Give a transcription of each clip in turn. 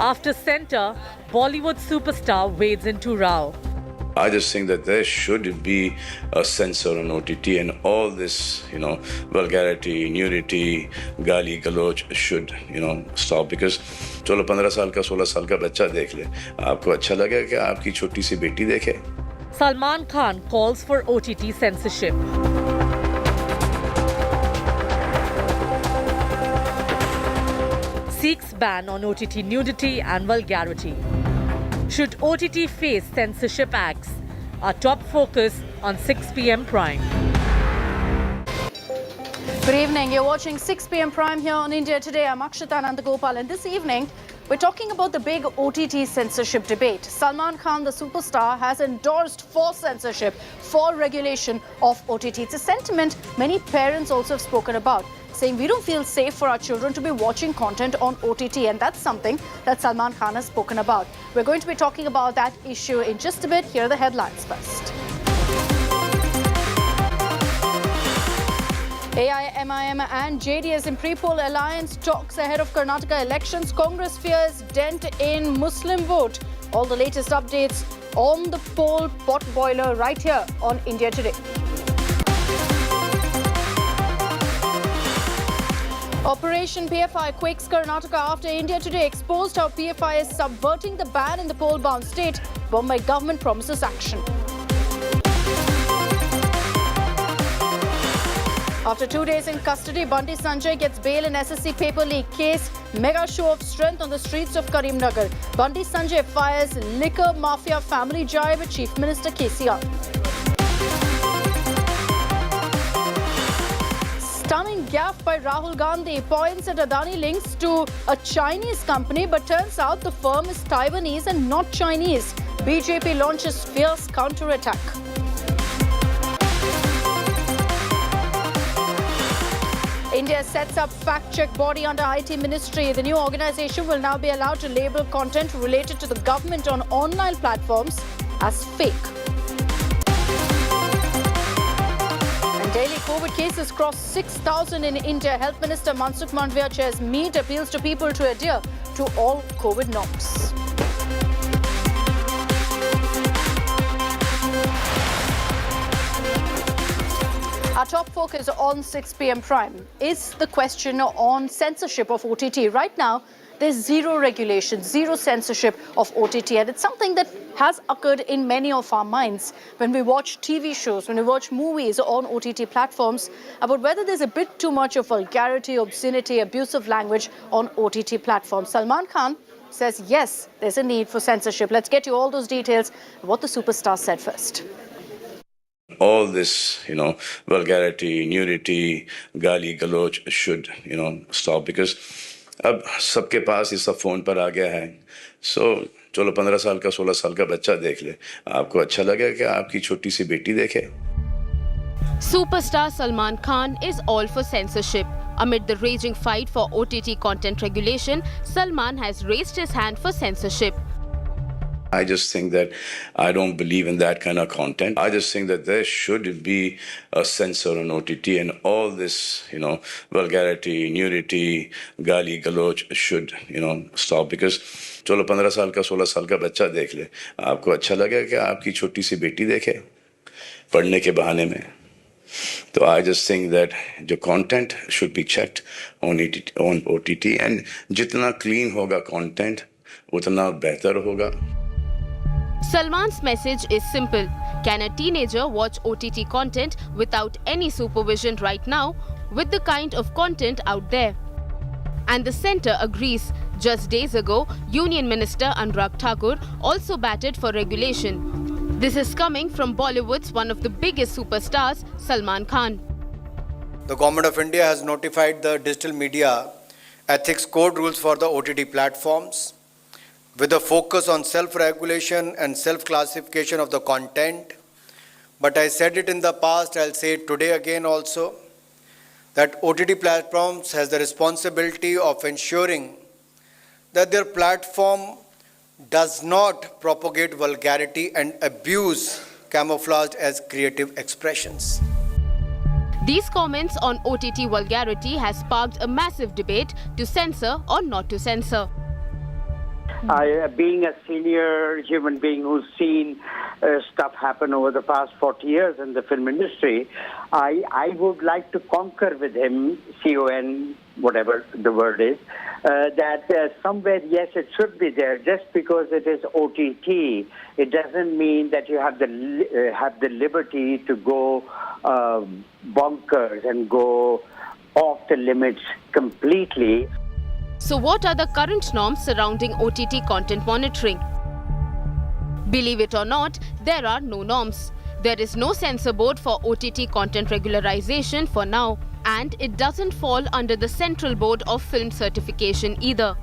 After centre, Bollywood superstar wades into row. I just think that there should be a censor on OTT, and all this, vulgarity, nudity, Gali, should, stop, because चलो 15 साल का 16 साल का बच्चा देख ले, आपको अच्छा लगेगा कि आपकी छोटी सी बेटी देखे? Salman Khan calls for OTT censorship. Seeks ban on OTT nudity and vulgarity. Should OTT face censorship acts? Our top focus on 6 p.m. Prime. Good evening. You're watching 6 p.m. Prime here on India Today. I'm Akshita Nandagopal, and this evening we're talking about the big OTT censorship debate. Salman Khan, the superstar, has endorsed for censorship, for regulation of OTT. It's a sentiment many parents also have spoken about, saying we don't feel safe for our children to be watching content on OTT, and that's something that Salman Khan has spoken about. We're going to be talking about that issue in just a bit. Here are the headlines first. AIMIM and JDS in pre-poll alliance talks ahead of Karnataka elections. Congress fears dent in Muslim vote. All the latest updates on the poll pot boiler right here on India Today. Operation PFI quakes Karnataka after India Today exposed how PFI is subverting the ban in the poll-bound state. Bombay government promises action. After 2 days in custody, Bunty Sanjay gets bail in SSC paper leak case. Mega show of strength on the streets of Karimnagar. Bunty Sanjay fires liquor mafia family jibe at Chief Minister KCR. Stunning gaffe by Rahul Gandhi points at Adani links to a Chinese company, but turns out the firm is Taiwanese and not Chinese. BJP launches fierce counter-attack. India sets up fact-check body under IT ministry. The new organization will now be allowed to label content related to the government on online platforms as fake. And daily COVID cases cross 6,000 in India. Health Minister Mansukh Mandavia chairs meet, appeals to people to adhere to all COVID norms. Our top focus on 6 p.m. Prime is the question on censorship of OTT. Right now, there's zero regulation, zero censorship of OTT, and it's something that has occurred in many of our minds when we watch TV shows, when we watch movies on OTT platforms, about whether there's a bit too much of vulgarity, obscenity, abusive language on OTT platforms. Salman Khan says yes, there's a need for censorship. Let's get you all those details of what the superstar said first. All this, vulgarity, nudity, Gali, should, stop, because अब सबके पास ये सब phone पर आ गया है. So चलो 15 साल का 16 साल का बच्चा देख ले, आपको अच्छा लगेगा कि आपकी छोटी सी बेटी देखे? Superstar Salman Khan is all for censorship. Amid the raging fight for OTT content regulation, Salman has raised his hand for censorship. I just think that I don't believe in that kind of content. I just think that there should be a censor on OTT, and all this, vulgarity, nudity, Gali, should, stop, because चलो 15 साल का 16 साल का बच्चा देख ले, आपको अच्छा लगेगा कि आपकी छोटी सी बेटी देखे पढ़ने के बहाने में? So I just think that the content should be checked on OTT, and जितना clean होगा content, उतना बेहतर होगा. Salman's message is simple. Can a teenager watch OTT content without any supervision right now, with the kind of content out there? And the centre agrees. Just days ago, Union Minister Anurag Thakur also batted for regulation. This is coming from Bollywood's one of the biggest superstars, Salman Khan. The Government of India has notified the Digital Media Ethics Code rules for the OTT platforms, with a focus on self-regulation and self-classification of the content. But I said it in the past, I'll say it today again also, that OTT platforms has the responsibility of ensuring that their platform does not propagate vulgarity and abuse camouflaged as creative expressions. These comments on OTT vulgarity has sparked a massive debate to censor or not to censor. Being a senior human being who's seen stuff happen over the past 40 years in the film industry, I would like to concur with him, C-O-N, whatever the word is, that somewhere, yes, it should be there. Just because it is OTT, it doesn't mean that you have the liberty to go bonkers and go off the limits completely. So what are the current norms surrounding OTT content monitoring? Believe it or not, there are no norms. There is no censor board for OTT content regularization for now, and it doesn't fall under the Central Board of Film Certification either.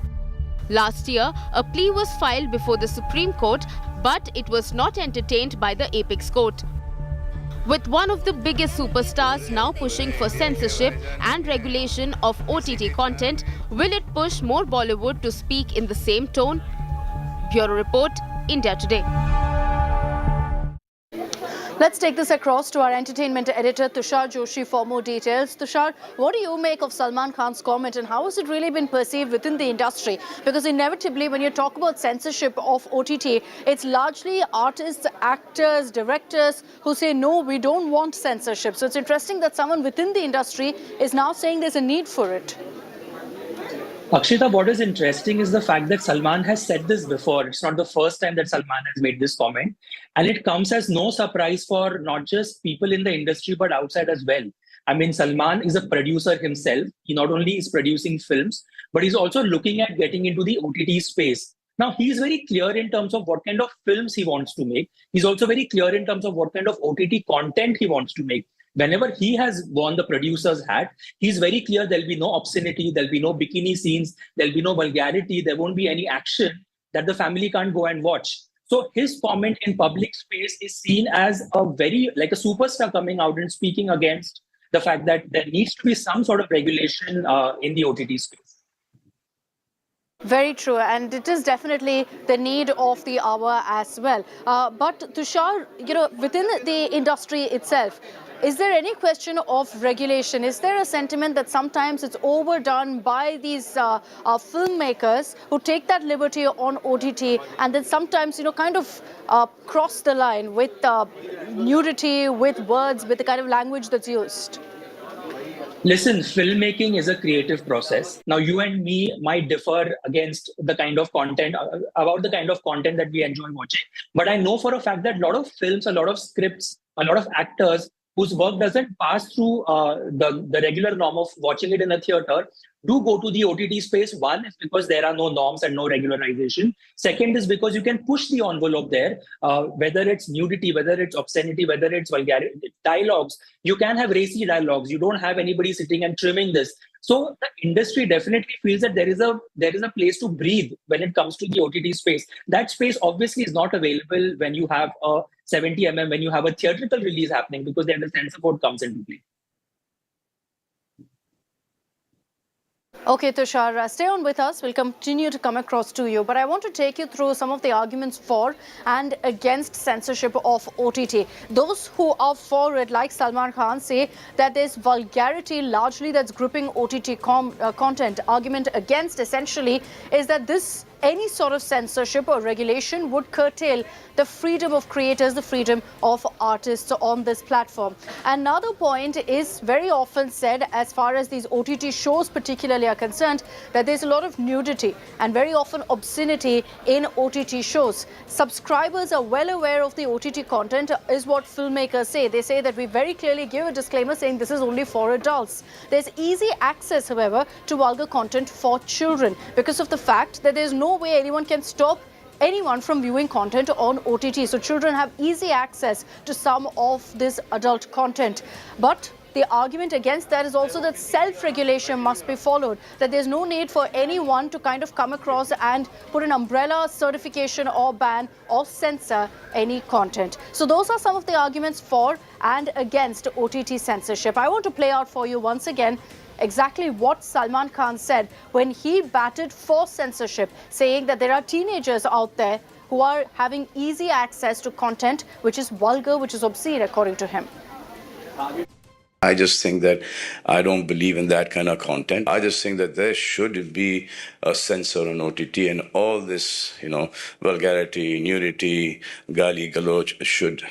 Last year, a plea was filed before the Supreme Court, but it was not entertained by the Apex Court. With one of the biggest superstars now pushing for censorship and regulation of OTT content, will it push more Bollywood to speak in the same tone? Bureau Report, India Today. Let's take this across to our entertainment editor, Tushar Joshi, for more details. Tushar, what do you make of Salman Khan's comment and how has it really been perceived within the industry? Because inevitably, when you talk about censorship of OTT, it's largely artists, actors, directors who say, no, we don't want censorship. So it's interesting that someone within the industry is now saying there's a need for it. Akshita, what is interesting is the fact that Salman has said this before. It's not the first time that Salman has made this comment. And it comes as no surprise for not just people in the industry, but outside as well. I mean, Salman is a producer himself. He not only is producing films, but he's also looking at getting into the OTT space. Now, he's very clear in terms of what kind of films he wants to make. He's also very clear in terms of what kind of OTT content he wants to make. Whenever he has worn the producer's hat, he's very clear there'll be no obscenity, there'll be no bikini scenes, there'll be no vulgarity, there won't be any action that the family can't go and watch. So his comment in public space is seen as like a superstar coming out and speaking against the fact that there needs to be some sort of regulation in the OTT space. Very true, and it is definitely the need of the hour as well. But Tushar, within the industry itself, is there any question of regulation? Is there a sentiment that sometimes it's overdone by these filmmakers who take that liberty on OTT and then sometimes, kind of cross the line with nudity, with words, with the kind of language that's used? Listen, filmmaking is a creative process. Now, you and me might differ against the kind of content, about the kind of content that we enjoy watching. But I know for a fact that a lot of films, a lot of scripts, a lot of actors whose work doesn't pass through the regular norm of watching it in a theater do go to the OTT space. One is because there are no norms and no regularization. Second is because you can push the envelope there, whether it's nudity, whether it's obscenity, whether it's vulgarity, dialogues. You can have racy dialogues. You don't have anybody sitting and trimming this. So the industry definitely feels that there is a place to breathe when it comes to the OTT space. That space obviously is not available when you have a 70mm, when you have a theatrical release happening, because then the censor board comes into play. Okay, Tushar, stay on with us. We'll continue to come across to you. But I want to take you through some of the arguments for and against censorship of OTT. Those who are for it, like Salman Khan, say that there's vulgarity largely that's gripping OTT content. Argument against, essentially, is that any sort of censorship or regulation would curtail the freedom of creators, the freedom of artists on this platform. Another point is very often said, as far as these OTT shows particularly are concerned, that there's a lot of nudity and very often obscenity in OTT shows. Subscribers are well aware of the OTT content, is what filmmakers say. They say that we very clearly give a disclaimer saying this is only for adults. There's easy access, however, to vulgar content for children because of the fact that there's no way anyone can stop anyone from viewing content on OTT. So children have easy access to some of this adult content. But the argument against that is also that self-regulation must be followed, that there's no need for anyone to kind of come across and put an umbrella certification or ban or censor any content. So those are some of the arguments for and against OTT censorship. I want to play out for you once again exactly what Salman Khan said when he batted for censorship, saying that there are teenagers out there who are having easy access to content which is vulgar, which is obscene, according to him. I just think that I don't believe in that kind of content. I just think that there should be a censor on OTT, and all this, vulgarity, nudity, gali, galoch should,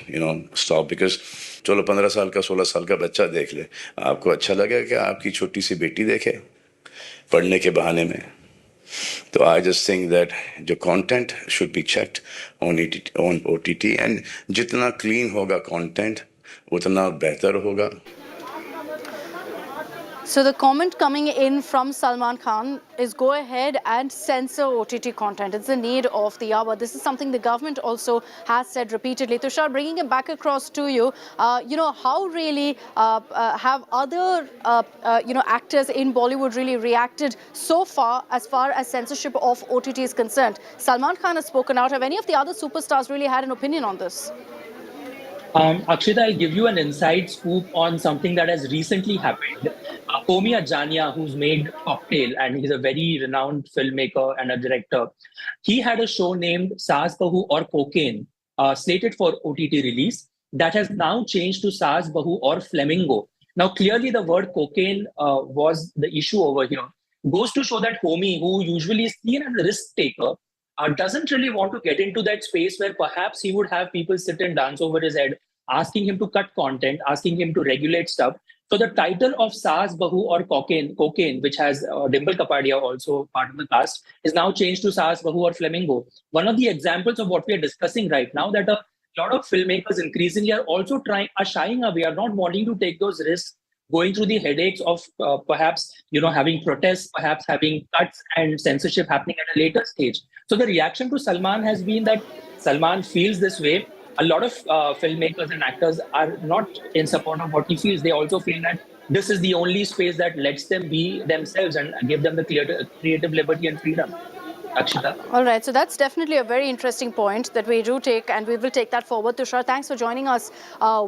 stop, because चलो 15 साल का 16 साल का बच्चा देख ले, आपको अच्छा लगे कि आपकी छोटी सी बेटी देखे पढ़ने के बहाने में? तो I just think that the content should be checked on OTT, and जितना clean होगा content उतना बेहतर होगा. So the comment coming in from Salman Khan is go ahead and censor OTT content. It's the need of the hour. This is something the government also has said repeatedly. Tushar, bringing it back across to you, how really have other, actors in Bollywood really reacted so far as censorship of OTT is concerned? Salman Khan has spoken out. Have any of the other superstars really had an opinion on this? Akshita, I'll give you an inside scoop on something that has recently happened. Homi Ajania, who's made Cocktail, and he's a very renowned filmmaker and a director, he had a show named Saas Bahu or Cocaine, slated for OTT release. That has now changed to Saas Bahu or Flamingo. Now, clearly the word cocaine was the issue over here. Goes to show that Homi, who usually is seen as a risk taker, doesn't really want to get into that space where perhaps he would have people sit and dance over his head, asking him to cut content, asking him to regulate stuff. So the title of Saas Bahu or Cocaine, which has Dimple Kapadia also part of the cast, is now changed to Saas Bahu or Flamingo. One of the examples of what we are discussing right now, that a lot of filmmakers increasingly are also shying away, are not wanting to take those risks, going through the headaches of perhaps having protests, perhaps having cuts and censorship happening at a later stage. So the reaction to Salman has been that Salman feels this way. A lot of filmmakers and actors are not in support of what he feels. They also feel that this is the only space that lets them be themselves and give them the creative liberty and freedom. Akshita. All right, so that's definitely a very interesting point that we do take, and we will take that forward. Tushar, thanks for joining us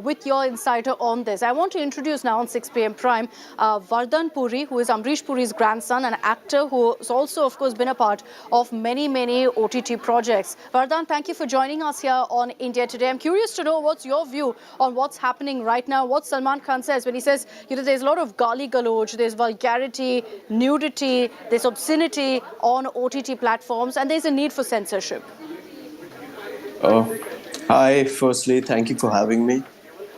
with your insight on this. I want to introduce now on 6 p.m. Prime, Vardhan Puri, who is Amrish Puri's grandson, an actor who has also, of course, been a part of many, many OTT projects. Vardhan, thank you for joining us here on India Today. I'm curious to know what's your view on what's happening right now, what Salman Khan says when he says, there's a lot of gali galoch, there's vulgarity, nudity, there's obscenity on OTT platforms, and there's a need for censorship. Hi, firstly, thank you for having me.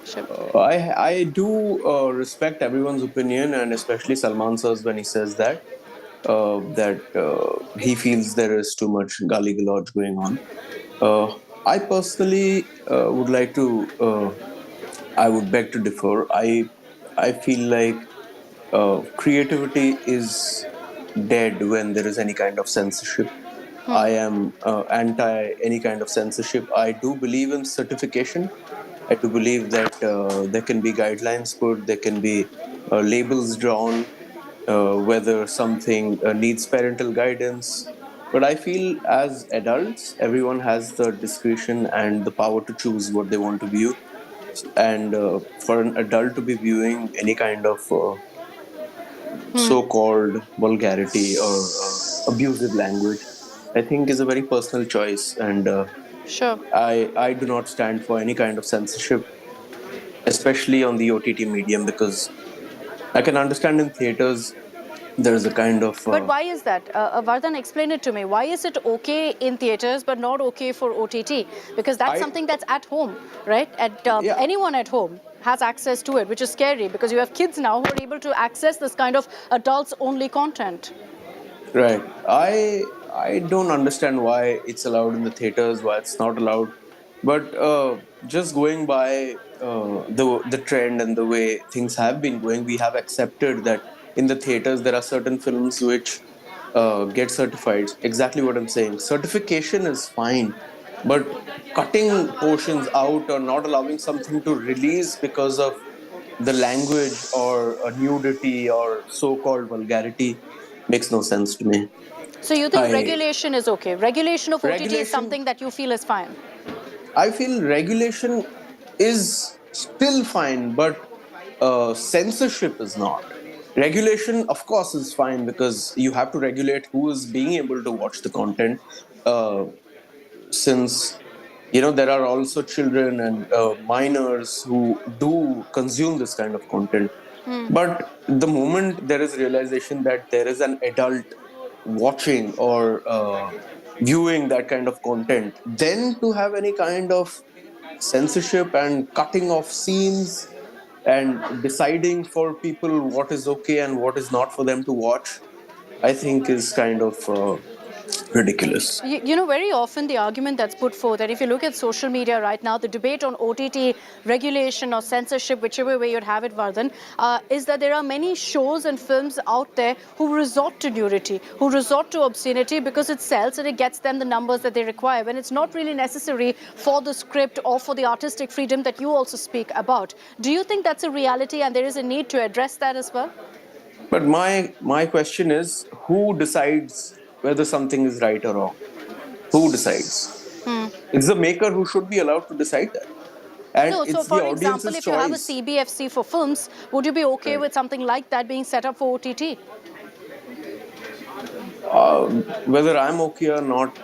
Sure. I do respect everyone's opinion, and especially Salman sir's when he says that he feels there is too much gali galoch going on. I personally would like to. I would beg to differ. I feel like creativity is dead when there is any kind of censorship. I am anti any kind of censorship. I do believe in certification. I do believe that there can be guidelines put, there can be labels drawn, whether something needs parental guidance. But I feel as adults, everyone has the discretion and the power to choose what they want to view. And for an adult to be viewing any kind of so-called vulgarity or abusive language, I think is a very personal choice, and Sure. I do not stand for any kind of censorship, especially on the OTT medium, because I can understand in theaters there is a kind of. But why is that? Vardhan, explain it to me. Why is it okay in theaters but not okay for OTT? Because that's something that's at home, right? Anyone at home has access to it, which is scary because you have kids now who are able to access this kind of adults-only content. Right. I don't understand why it's allowed in the theaters, why it's not allowed. But just going by the trend and the way things have been going, we have accepted that in the theaters there are certain films which get certified. Exactly what I'm saying. Certification is fine, but cutting portions out or not allowing something to release because of the language or nudity or so-called vulgarity makes no sense to me. So you think regulation is okay? Regulation of OTT is something that you feel is fine? I feel regulation is still fine, but censorship is not. Regulation, of course, is fine because you have to regulate who is being able to watch the content. Since there are also children and minors who do consume this kind of content. But the moment there is realization that there is an adult watching or viewing that kind of content, then to have any kind of censorship and cutting off scenes and deciding for people what is okay and what is not for them to watch, I think is kind of ridiculous. Very often the argument that's put forth, that if you look at social media right now, the debate on OTT regulation or censorship, whichever way you'd have it, Vardhan, is that there are many shows and films out there who resort to nudity, who resort to obscenity because it sells and it gets them the numbers that they require, when it's not really necessary for the script or for the artistic freedom that you also speak about. Do you think that's a reality and there is a need to address that as well? But my question is, who decides whether something is right or wrong? Who decides? It's the maker who should be allowed to decide that. And No, it's so for the example, audience's if you have a choice. CBFC for films, would you be okay Right. with something like that being set up for OTT? Whether I'm okay or not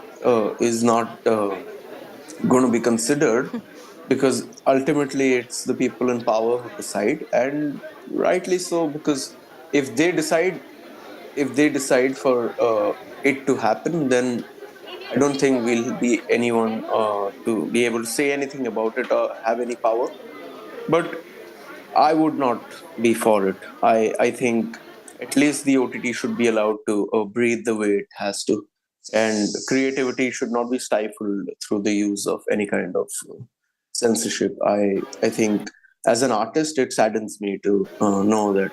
is not going to be considered, because ultimately it's the people in power who decide, and rightly so, because if they decide for it to happen, then I don't think we'll be anyone to be able to say anything about it or have any power. But I would not be for it. I think at least the OTT should be allowed to breathe the way it has to, and creativity should not be stifled through the use of any kind of censorship. I think as an artist, it saddens me to know that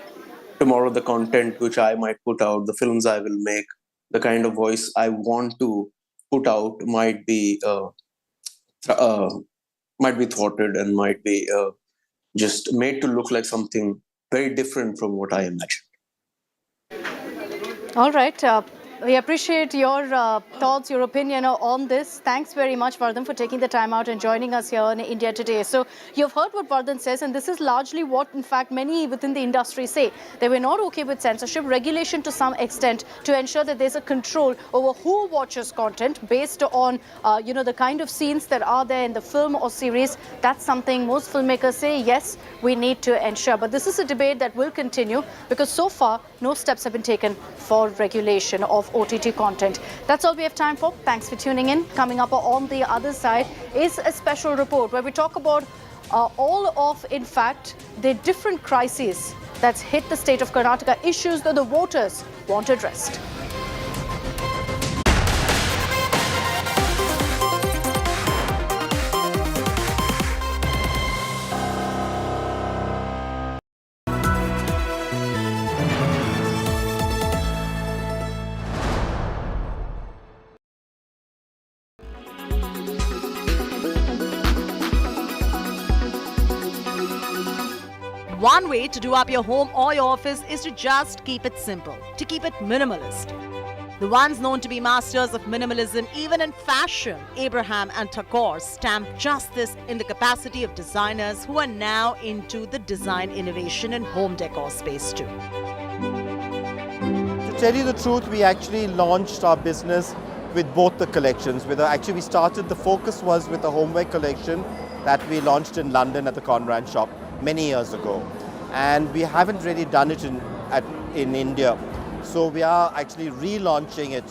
tomorrow the content which I might put out, the films I will make, the kind of voice I want to put out might be thwarted and might be just made to look like something very different from what I imagined. All right. We appreciate your thoughts, your opinion on this. Thanks very much, Vardhan, for taking the time out and joining us here in India Today. So you've heard what Vardhan says, and this is largely what, in fact, many within the industry say. They were not okay with censorship, regulation to some extent, to ensure that there's a control over who watches content based on, the kind of scenes that are there in the film or series. That's something most filmmakers say, yes, we need to ensure. But this is a debate that will continue because so far, no steps have been taken for regulation of OTT content. That's all we have time for. Thanks for tuning in. Coming up on the other side is a special report where we talk about all of, in fact, the different crises that's hit the state of Karnataka, issues that the voters want addressed. One way to do up your home or your office is to just keep it simple, to keep it minimalist. The ones known to be masters of minimalism, even in fashion, Abraham and decor, stamp just this in the capacity of designers who are now into the design innovation in home decor space too. To tell you the truth, we actually launched our business with both the collections. We started, the focus was with the homeware collection that we launched in London at the Conrad shop many years ago. And we haven't really done it in India. So we are actually relaunching it.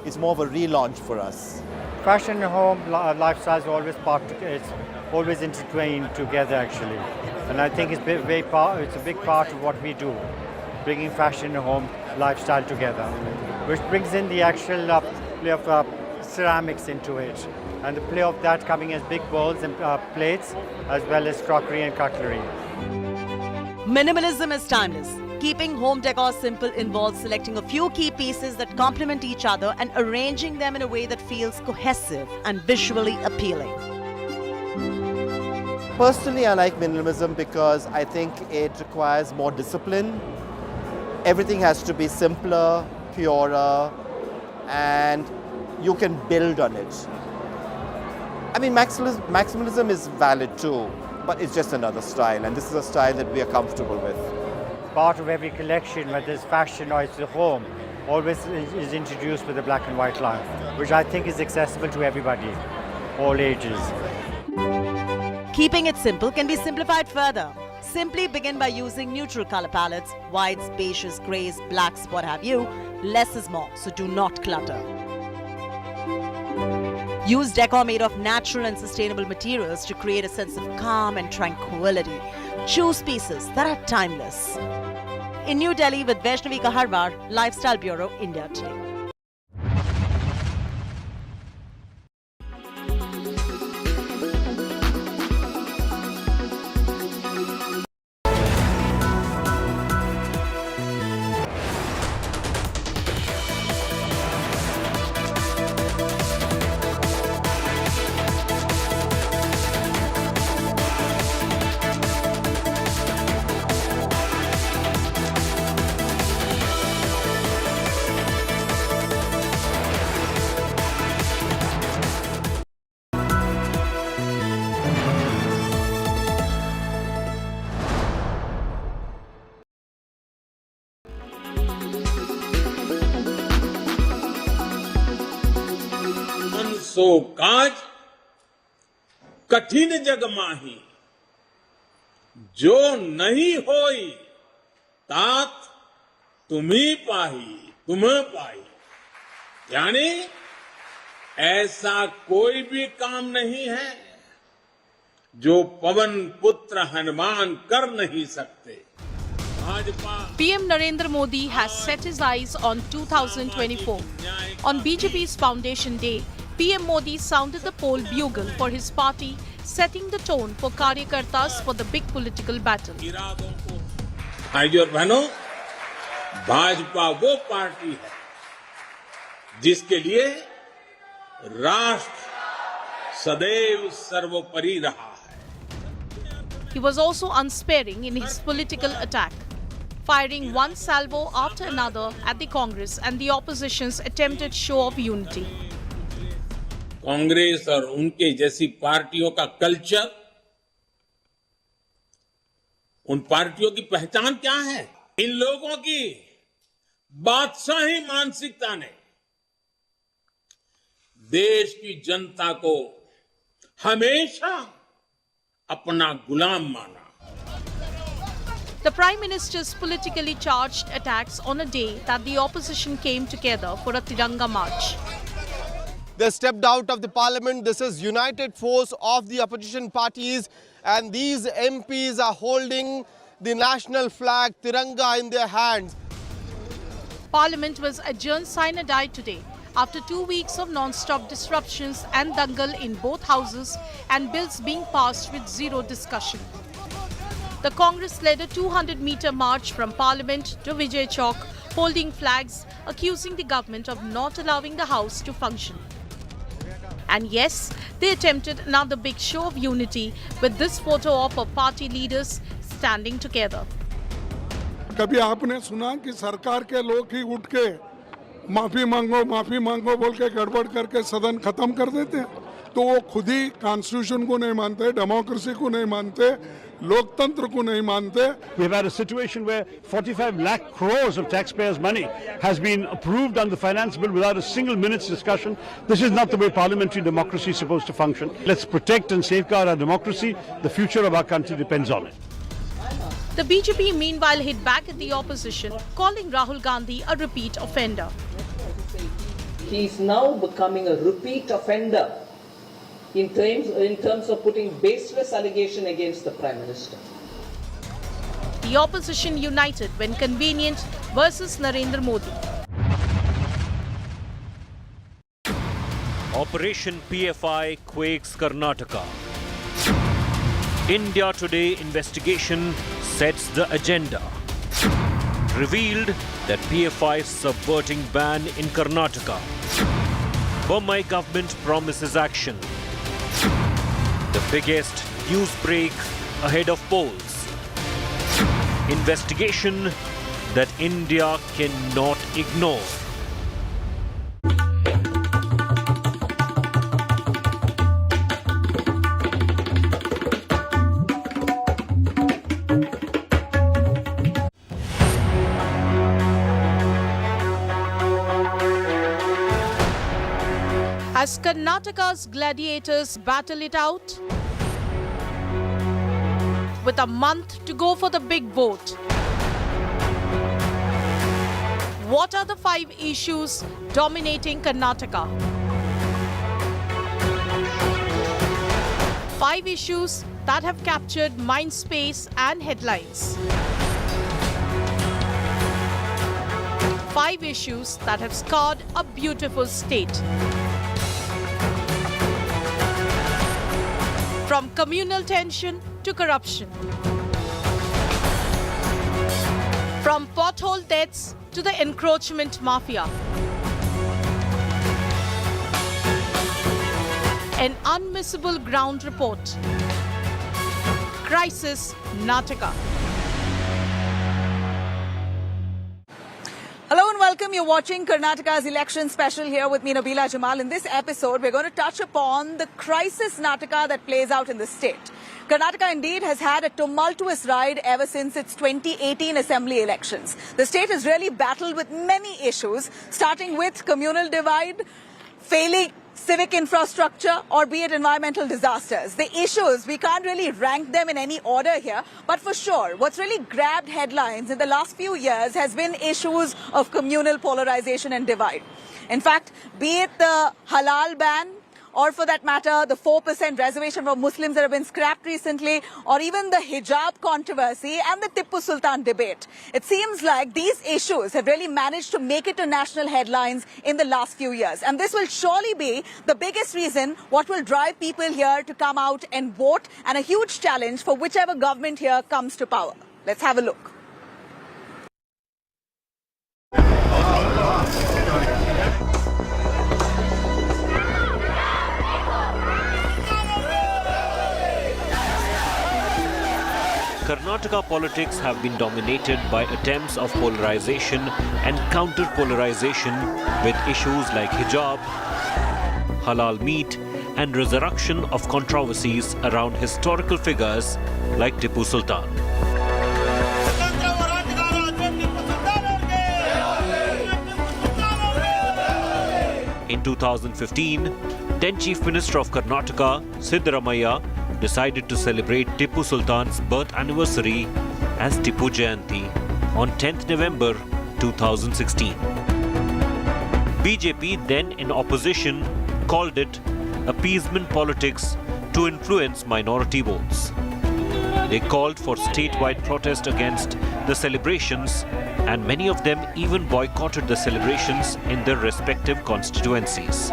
It's more of a relaunch for us. Fashion and home lifestyle is always intertwined together actually. And I think it's a big part of what we do, bringing fashion and home lifestyle together, which brings in the actual play of ceramics into it. And the play of that coming as big bowls and plates, as well as crockery and cutlery. Minimalism is timeless. Keeping home decor simple involves selecting a few key pieces that complement each other and arranging them in a way that feels cohesive and visually appealing. Personally, I like minimalism because I think it requires more discipline. Everything has to be simpler, purer, and you can build on it. I mean, maximalism is valid too, but it's just another style, and this is a style that we are comfortable with. Part of every collection, whether it's fashion or it's the home, always is introduced with a black and white line, which I think is accessible to everybody. all ages. Keeping it simple can be simplified further. Simply begin by using neutral color palettes, whites, beiges, grays, blacks, what have you. Less is more, so do not clutter. Use decor made of natural and sustainable materials to create a sense of calm and tranquility. Choose pieces that are timeless. In New Delhi with Vaishnavi Kaharwar, Lifestyle Bureau, India Today. सो काज कठिन जग माही जो नहीं होई तात तुम्ही पाही यानी ऐसा कोई भी काम नहीं है जो पवन पुत्र हनुमान कर नहीं सकते. PM Narendra Modi has set his eyes on 2024. On BJP's Foundation Day, PM Modi sounded the poll bugle for his party, setting the tone for Karyakartas for the big political battle. भाइयों और बहनों, भाजपा वो party है जिसके लिए राष्ट्र सदैव सर्वोपरि रहा है. He was also unsparing in his political attack, firing one salvo after another at the Congress and the opposition's attempted show of unity. Congress और उनके जैसी पार्टियों का कल्चर, उन पार्टियों की पहचान क्या है? इन लोगों की बादशाही मानसिकता ने देश की जनता को हमेशा अपना गुलाम माना. The Prime Minister's politically charged attacks on a day that the opposition came together for a Tiranga march. They stepped out of the parliament. This is united force of the opposition parties, and these MPs are holding the national flag Tiranga in their hands. Parliament was adjourned sine die today after 2 weeks of non-stop disruptions and dangal in both houses and bills being passed with zero discussion. The Congress led a 200-meter march from Parliament to Vijay Chowk, holding flags, accusing the government of not allowing the House to function. And yes, they attempted another big show of unity with this photo op of party leaders standing together. कभी आपने सुना कि सरकार के लोग ही उठ के माफी मांगो बोल के गड़बड़ करके सदन खत्म कर देते हैं? तो वो खुद ही कॉन्स्टिट्यूशन को नहीं मानते, डेमोक्रेसी को नहीं मानते, लोकतंत्र को नहीं मानते. We've had a situation where 45 lakh crores of taxpayers' money has been approved on the finance bill without a single minute's discussion. This is not the way parliamentary democracy is supposed to function. Let's protect and safeguard our democracy. The future of our country depends on it. The BJP meanwhile hit back at the opposition, calling Rahul Gandhi a repeat offender. He is now becoming a repeat offender in terms of putting baseless allegation against the Prime Minister. The opposition united when convenient versus Narendra Modi. Operation PFI quakes Karnataka. India Today investigation sets the agenda. Revealed that PFI subverting ban in Karnataka. Bombay government promises action. The biggest news break ahead of polls. Investigation that India cannot ignore. As Karnataka's gladiators battle it out, with a month to go for the big vote, what are the 5 issues dominating Karnataka? 5 issues that have captured mind space and headlines. 5 issues that have scarred a beautiful state. From communal tension to corruption. From pothole deaths to the encroachment mafia. An unmissable ground report. Crisis Nataka. Hello and welcome. You're watching Karnataka's election special here with me, Nabila Jamal. In this episode, we're going to touch upon the crisis Nataka that plays out in the state. Karnataka indeed has had a tumultuous ride ever since its 2018 assembly elections. The state has really battled with many issues, starting with communal divide, failing civic infrastructure, or be it environmental disasters. The issues, we can't really rank them in any order here, but for sure, what's really grabbed headlines in the last few years has been issues of communal polarization and divide. In fact, be it the halal ban, or for that matter, the 4% reservation for Muslims that have been scrapped recently, or even the hijab controversy and the Tipu Sultan debate. It seems like these issues have really managed to make it to national headlines in the last few years. And this will surely be the biggest reason what will drive people here to come out and vote, and a huge challenge for whichever government here comes to power. Let's have a look. Karnataka politics have been dominated by attempts of polarization and counter-polarization with issues like hijab, halal meat, and resurrection of controversies around historical figures like Tipu Sultan. In 2015, then Chief Minister of Karnataka, Siddaramaiah, decided to celebrate Tipu Sultan's birth anniversary as Tipu Jayanti on 10th November 2016. BJP, then in opposition, called it appeasement politics to influence minority votes. They called for statewide protest against the celebrations, and many of them even boycotted the celebrations in their respective constituencies.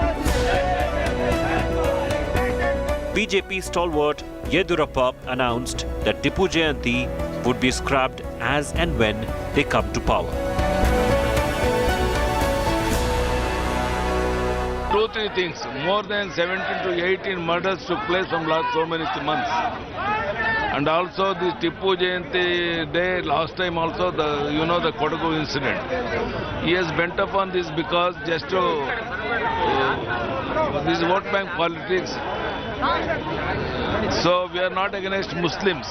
BJP stalwart Yedurappa announced that Tipu Jayanti would be scrapped as and when they come to power. 2-3 things. More than 17 to 18 murders took place from last so many months. And also the Tipu Jayanti day, last time also the Kodagu incident. He has bent upon this because just to this vote bank politics. So we are not against Muslims.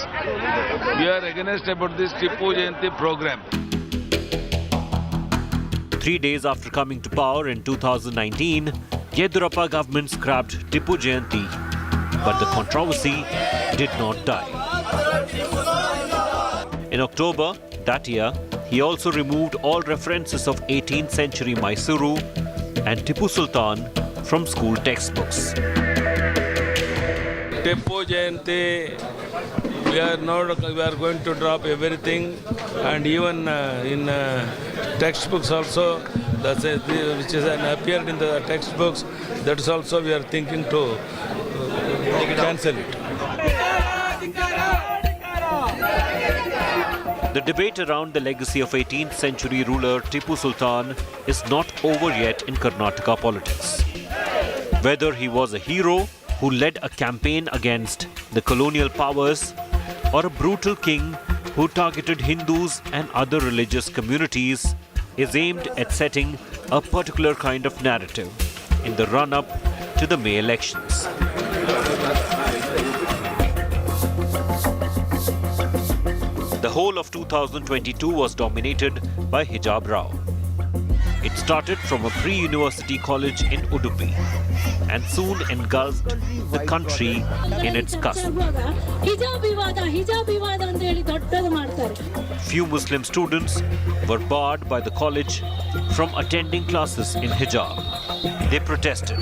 We are against about this Tipu Jayanti program. 3 days after coming to power in 2019, Yedurappa government scrapped Tipu Jayanti, but the controversy did not die. In October that year, he also removed all references of 18th century Mysuru and Tipu Sultan from school textbooks. Tipu Jayanti, we are going to drop everything, and even in textbooks also, which is appeared in the textbooks, that is also we are thinking to cancel it. The debate around the legacy of 18th century ruler Tipu Sultan is not over yet in Karnataka politics. Whether he was a hero who led a campaign against the colonial powers, or a brutal king who targeted Hindus and other religious communities, is aimed at setting a particular kind of narrative in the run-up to the May elections. The whole of 2022 was dominated by hijab row. It started from a pre-university college in Udupi and soon engulfed the country in its cusp. Few Muslim students were barred by the college from attending classes in hijab. They protested.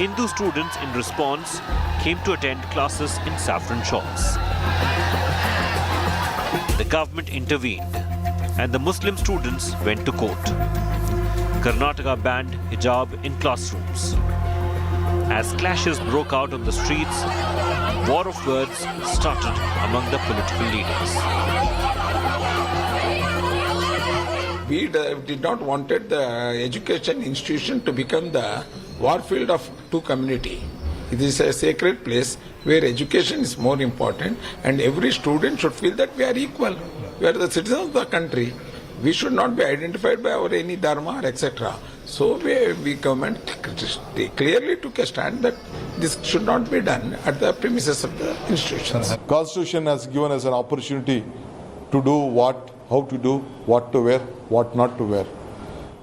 Hindu students, in response, came to attend classes in saffron shawls. The government intervened, and the Muslim students went to court. Karnataka banned hijab in classrooms. As clashes broke out on the streets, war of words started among the political leaders. We did not wanted the education institution to become the warfield of two community. It is a sacred place where education is more important, and every student should feel that we are equal. We are the citizens of the country. We should not be identified by our any dharma or etc. So we government clearly took a stand that this should not be done at the premises of the institutions. Constitution has given us an opportunity to do what, how to do, what to wear, what not to wear.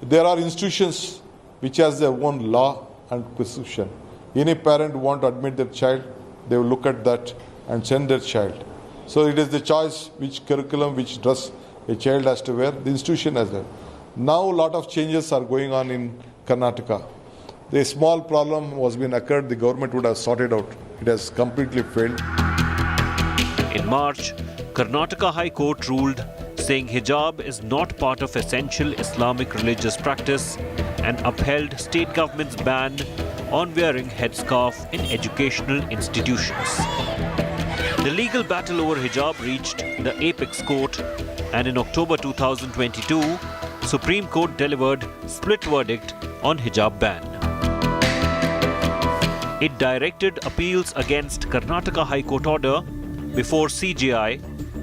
There are institutions which has their own law and constitution. Any parent who want to admit their child, they will look at that and send their child. So it is the choice which curriculum, which dress a child has to wear, the institution has that. Now a lot of changes are going on in Karnataka. The small problem was being occurred, the government would have sorted out. It has completely failed. In March, Karnataka High Court ruled saying hijab is not part of essential Islamic religious practice and upheld state government's ban on wearing headscarf in educational institutions. The legal battle over hijab reached the apex court, and in October 2022, Supreme Court delivered split verdict on hijab ban. It directed appeals against Karnataka High Court order before CJI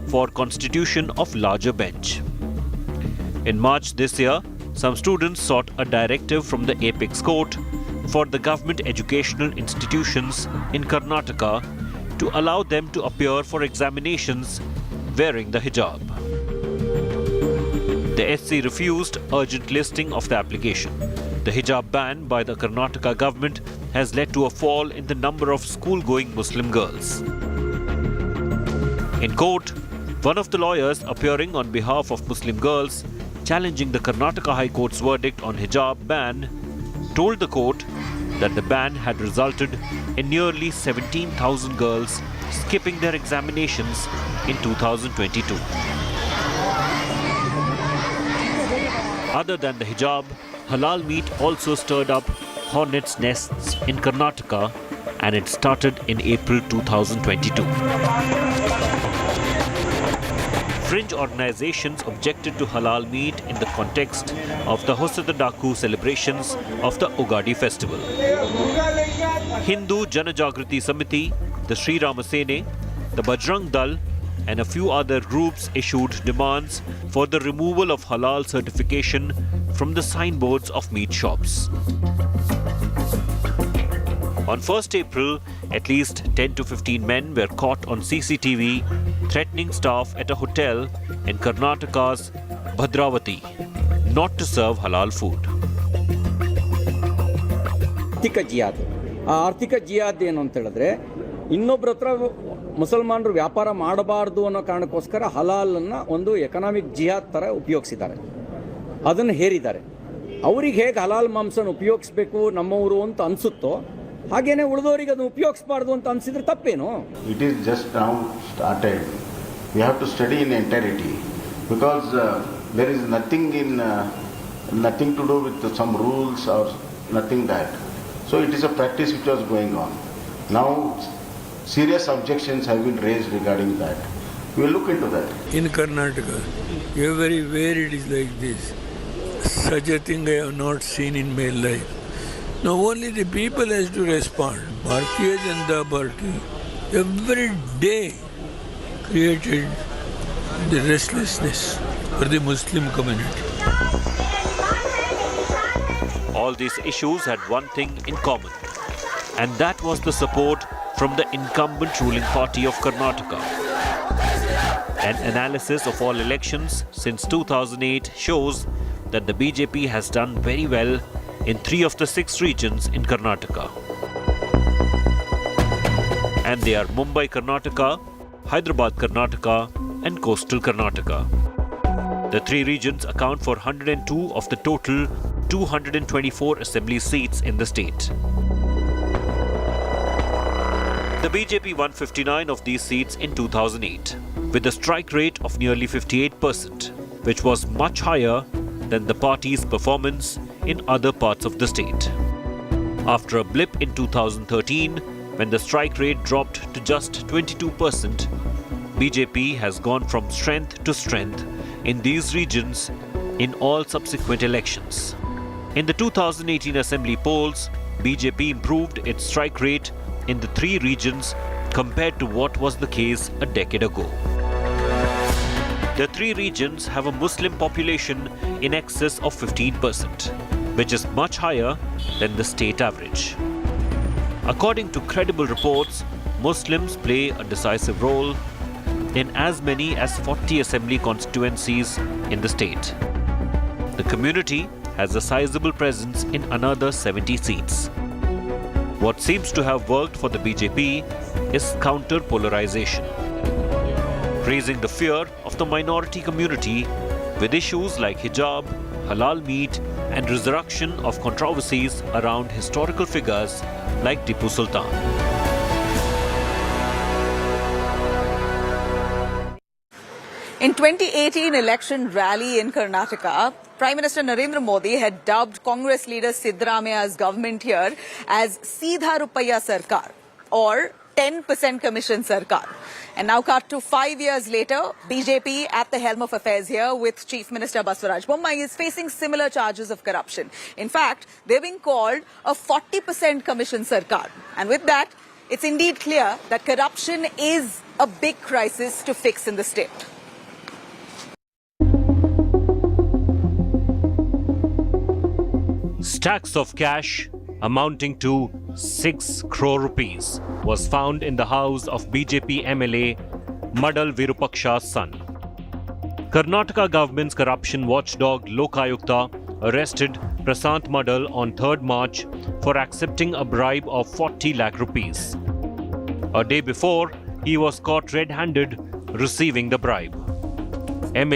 for constitution of larger bench. In March this year, some students sought a directive from the apex court for the government educational institutions in Karnataka to allow them to appear for examinations wearing the hijab. The SC refused urgent listing of the application. The hijab ban by the Karnataka government has led to a fall in the number of school-going Muslim girls. In court, one of the lawyers appearing on behalf of Muslim girls challenging the Karnataka High Court's verdict on hijab ban told the court that the ban had resulted in nearly 17,000 girls skipping their examinations in 2022. Other than the hijab, halal meat also stirred up hornets' nests in Karnataka, and it started in April 2022. Fringe organizations objected to halal meat in the context of the Hosatadaku celebrations of the Ugadi festival. Hindu Janajagriti Samiti, the Sri Rama Sene, the Bajrang Dal, and a few other groups issued demands for the removal of halal certification from the signboards of meat shops. On 1st April, at least 10 to 15 men were caught on CCTV threatening staff at a hotel in Karnataka's Bhadravati not to serve halal food. ಆರ್ಥಿಕ ಜಿಯಾದ್ ಏನು ಅಂತ ಹೇಳಿದ್ರೆ ಇನ್ನೊಬ್ಬರ ಹತ್ರ ಮುಸಲ್ಮಾನರು ವ್ಯಾಪಾರ ಮಾಡಬಾರ್ದು ಅನ್ನೋ ಕಾರಣಕ್ಕೋಸ್ಕರ ಹಲಾಲನ್ನು ಒಂದು ಎಕನಾಮಿಕ್ ಜಿಹಾದ್ ಥರ ಉಪಯೋಗಿಸಿದ್ದಾರೆ, ಅದನ್ನು ಹೇರಿದ್ದಾರೆ. ಅವ್ರಿಗೆ ಹೇಗೆ ಹಲಾಲ್ ಮಾಂಸನ ಉಪಯೋಗಿಸ್ಬೇಕು ನಮ್ಮವರು ಅಂತ ಅನಿಸುತ್ತೋ ಹಾಗೇನೆ ಉಳಿದವರಿಗೆ ಅದನ್ನು ಉಪಯೋಗಿಸಬಾರ್ದು ಅಂತ ಅನಿಸಿದ್ರೆ ತಪ್ಪೇನು? It is just now started. We have to study in entirety because there is nothing to do with some rules or nothing that. So it is a practice which was going on. Now serious objections have been raised regarding that. We will look into that. In Karnataka, everywhere it is like this. Such a thing I have not seen in my life. Now only the people has to respond. Bharatiya Janata Party every day created the restlessness for the Muslim community. All these issues had one thing in common, and that was the support from the incumbent ruling party of Karnataka. An analysis of all elections since 2008 shows that the BJP has done very well in 3 of the 6 regions in Karnataka. And they are Mumbai, Karnataka, Hyderabad, Karnataka, and Coastal Karnataka. The 3 regions account for 102 of the total 224 assembly seats in the state. The BJP won 59 of these seats in 2008, with a strike rate of nearly 58%, which was much higher than the party's performance in other parts of the state. After a blip in 2013, when the strike rate dropped to just 22%, BJP has gone from strength to strength in these regions in all subsequent elections. In the 2018 assembly polls, BJP improved its strike rate in the 3 regions compared to what was the case a decade ago. The 3 regions have a Muslim population in excess of 15%, which is much higher than the state average. According to credible reports, Muslims play a decisive role in as many as 40 assembly constituencies in the state. The community has a sizable presence in another 70 seats. What seems to have worked for the BJP is counter-polarization, raising the fear of the minority community with issues like hijab, halal meat, and resurrection of controversies around historical figures like Tipu Sultan. In 2018 election rally in Karnataka, Prime Minister Narendra Modi had dubbed Congress leader Siddaramaia's government here as Seedha Rupaya Sarkar, or 10% Commission Sarkar. And now cut to 5 years later, BJP at the helm of affairs here with Chief Minister Basuraj Bommai is facing similar charges of corruption. In fact, they're being called a 40% Commission Sarkar. And with that, it's indeed clear that corruption is a big crisis to fix in the state. Stacks of cash amounting to 6 crore rupees was found in the house of BJP MLA Madal Virupaksha's son. Karnataka government's corruption watchdog Lokayukta arrested Prasant Madal on 3rd March for accepting a bribe of 40 lakh rupees. A day before, he was caught red-handed receiving the bribe. MLA